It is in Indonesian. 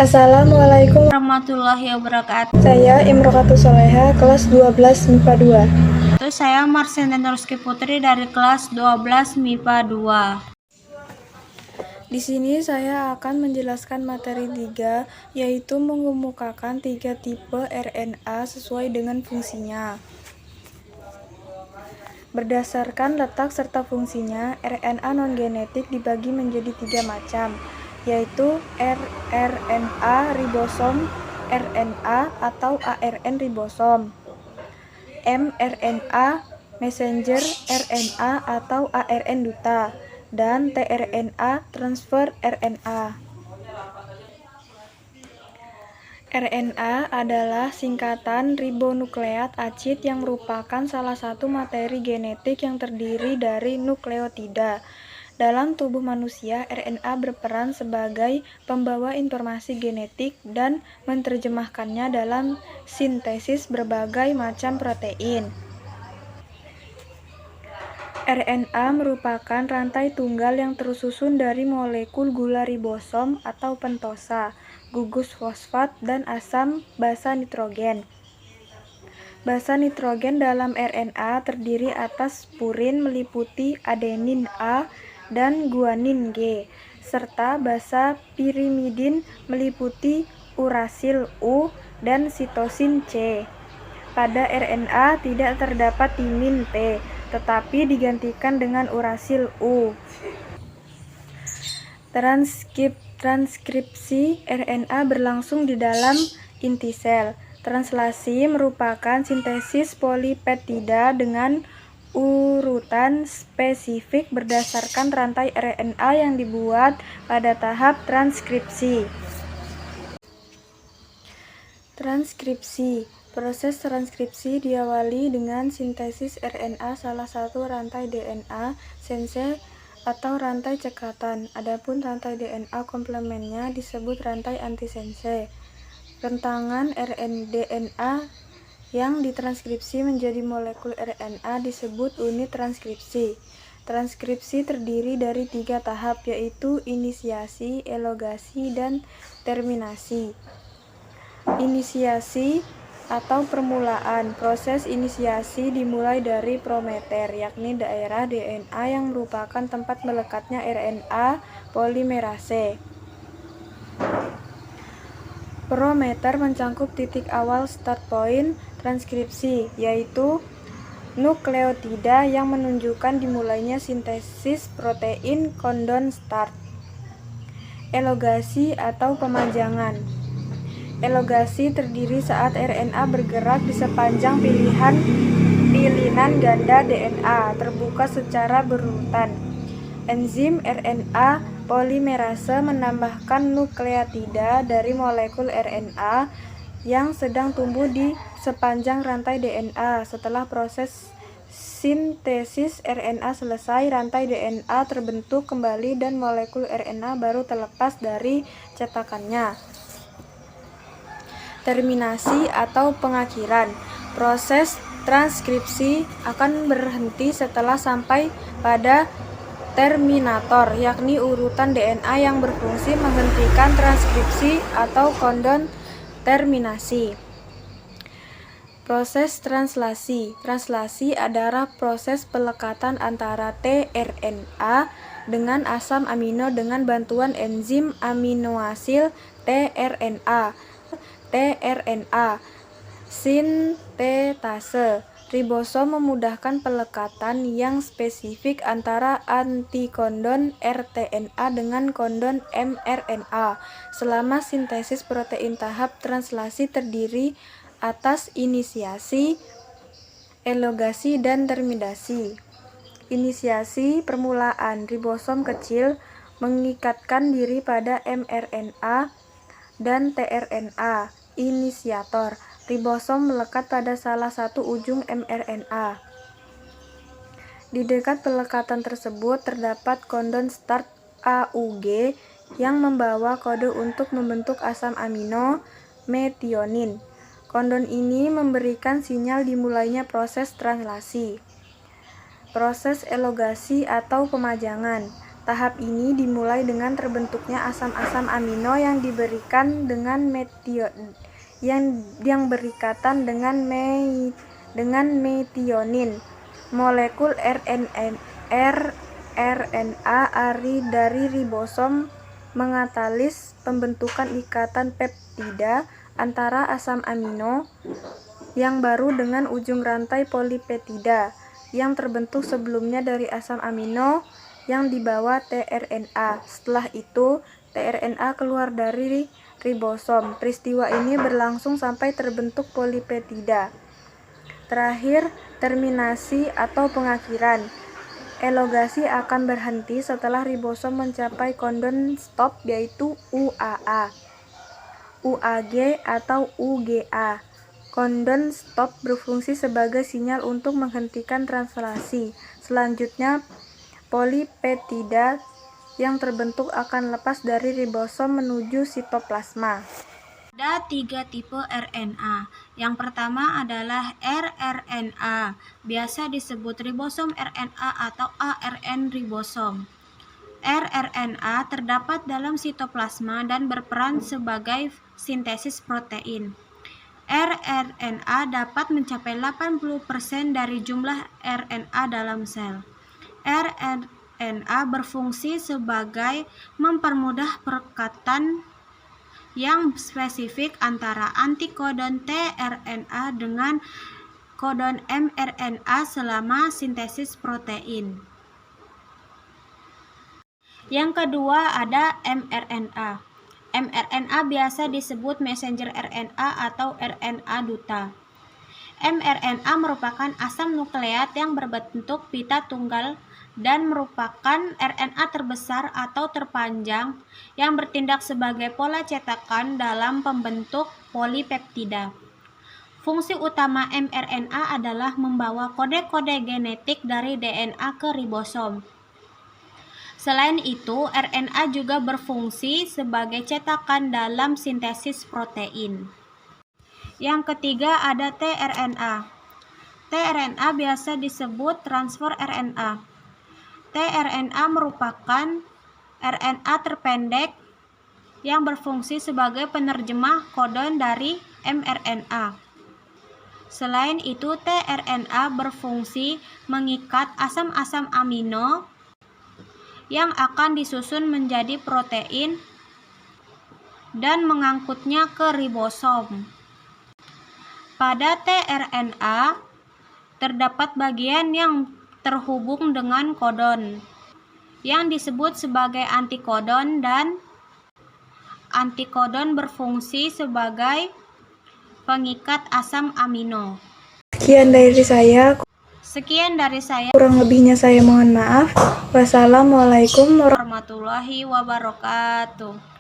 Assalamualaikum warahmatullahi wabarakatuh. Saya Imrokatus Soleha, kelas 12 MIPA 2. Saya Marsen Rizky Putri dari kelas 12 MIPA 2. Di sini saya akan menjelaskan materi 3, yaitu mengemukakan 3 tipe RNA sesuai dengan fungsinya. Berdasarkan letak serta fungsinya, RNA non-genetik dibagi menjadi 3 macam, yaitu rRNA ribosom, RNA atau ARN ribosom, mRNA messenger RNA atau ARN duta, dan tRNA transfer RNA. RNA adalah singkatan ribonukleat acid yang merupakan salah satu materi genetik yang terdiri dari nukleotida. Dalam tubuh manusia, RNA berperan sebagai pembawa informasi genetik dan menerjemahkannya dalam sintesis berbagai macam protein. RNA merupakan rantai tunggal yang tersusun dari molekul gula ribosom atau pentosa, gugus fosfat, dan asam basa nitrogen. Basa nitrogen dalam RNA terdiri atas purin meliputi adenin A dan guanin G, serta basa pirimidin meliputi urasil U dan sitosin C. Pada RNA tidak terdapat timin P, tetapi digantikan dengan urasil U. Transkripsi RNA berlangsung di dalam inti sel. Translasi merupakan sintesis polipeptida dengan urutan spesifik berdasarkan rantai RNA yang dibuat pada tahap transkripsi. Proses transkripsi diawali dengan sintesis RNA salah satu rantai DNA sense atau rantai cekatan. Adapun rantai DNA komplemennya disebut rantai antisense. Rentangan DNA yang ditranskripsi menjadi molekul RNA disebut unit transkripsi. Transkripsi terdiri dari 3 tahap, yaitu inisiasi, elongasi, dan terminasi. Inisiasi atau permulaan. Proses inisiasi dimulai dari prometer, yakni daerah DNA yang merupakan tempat melekatnya RNA polimerase. Prometer mencangkup titik awal start point transkripsi, yaitu nukleotida yang menunjukkan dimulainya sintesis protein codon start. Elongasi atau pemajangan. Elongasi terdiri saat RNA bergerak di sepanjang pilihan ganda DNA terbuka secara berurutan. Enzim RNA polimerase menambahkan nukleotida dari molekul RNA yang sedang tumbuh di sepanjang rantai DNA. Setelah proses sintesis RNA selesai, rantai DNA terbentuk kembali dan molekul RNA baru terlepas dari cetakannya. Terminasi atau pengakhiran. Proses transkripsi akan berhenti setelah sampai pada terminator, yakni urutan DNA yang berfungsi menghentikan transkripsi atau codon terminasi. Proses translasi. Translasi adalah proses pelekatan antara tRNA dengan asam amino dengan bantuan enzim aminoasil tRNA sintetase. Ribosom memudahkan pelekatan yang spesifik antara antikondon rTNA dengan kondon mRNA. Selama sintesis protein, tahap translasi terdiri atas inisiasi, elongasi, dan terminasi. Inisiasi permulaan. Ribosom kecil mengikatkan diri pada mRNA dan tRNA. Inisiator. Ribosom melekat pada salah satu ujung mRNA. Di dekat pelekatan tersebut terdapat kondon start AUG yang membawa kode untuk membentuk asam amino metionin. Kondon ini memberikan sinyal dimulainya proses translasi. Proses elongasi atau pemajangan. Tahap ini dimulai dengan terbentuknya asam-asam amino yang diberikan dengan yang berikatan dengan metionin. Molekul RNA dari ribosom mengatalis pembentukan ikatan peptida antara asam amino yang baru dengan ujung rantai polipeptida yang terbentuk sebelumnya dari asam amino yang dibawa tRNA. Setelah itu, tRNA keluar dari ribosom. Peristiwa ini berlangsung sampai terbentuk polipeptida. Terakhir, terminasi atau pengakhiran. Elongasi akan berhenti setelah ribosom mencapai codon stop yaitu UAA, UAG atau UGA. Codon stop berfungsi sebagai sinyal untuk menghentikan translasi. Selanjutnya, polipeptida yang terbentuk akan lepas dari ribosom menuju sitoplasma. Ada 3 tipe RNA. Yang pertama adalah rRNA, biasa disebut ribosom RNA atau ARN ribosom. rRNA terdapat dalam sitoplasma dan berperan sebagai sintesis protein. rRNA dapat mencapai 80% dari jumlah RNA dalam sel. rRNA berfungsi sebagai mempermudah perekatan yang spesifik antara antikodon tRNA dengan kodon mRNA selama sintesis protein. Yang kedua ada mRNA. mRNA biasa disebut messenger RNA atau RNA duta. mRNA merupakan asam nukleat yang berbentuk pita tunggal dan merupakan RNA terbesar atau terpanjang yang bertindak sebagai pola cetakan dalam pembentuk polipeptida. Fungsi utama mRNA adalah membawa kode-kode genetik dari DNA ke ribosom. Selain itu, RNA juga berfungsi sebagai cetakan dalam sintesis protein. Yang ketiga ada tRNA. tRNA biasa disebut transfer RNA. tRNA merupakan RNA terpendek yang berfungsi sebagai penerjemah kodon dari mRNA. Selain itu, tRNA berfungsi mengikat asam-asam amino yang akan disusun menjadi protein dan mengangkutnya ke ribosom. Pada tRNA, terdapat bagian yang terhubung dengan kodon yang disebut sebagai antikodon, dan antikodon berfungsi sebagai pengikat asam amino. Sekian dari saya. Kurang lebihnya saya mohon maaf. Wassalamualaikum warahmatullahi Warahmatullahi wabarakatuh.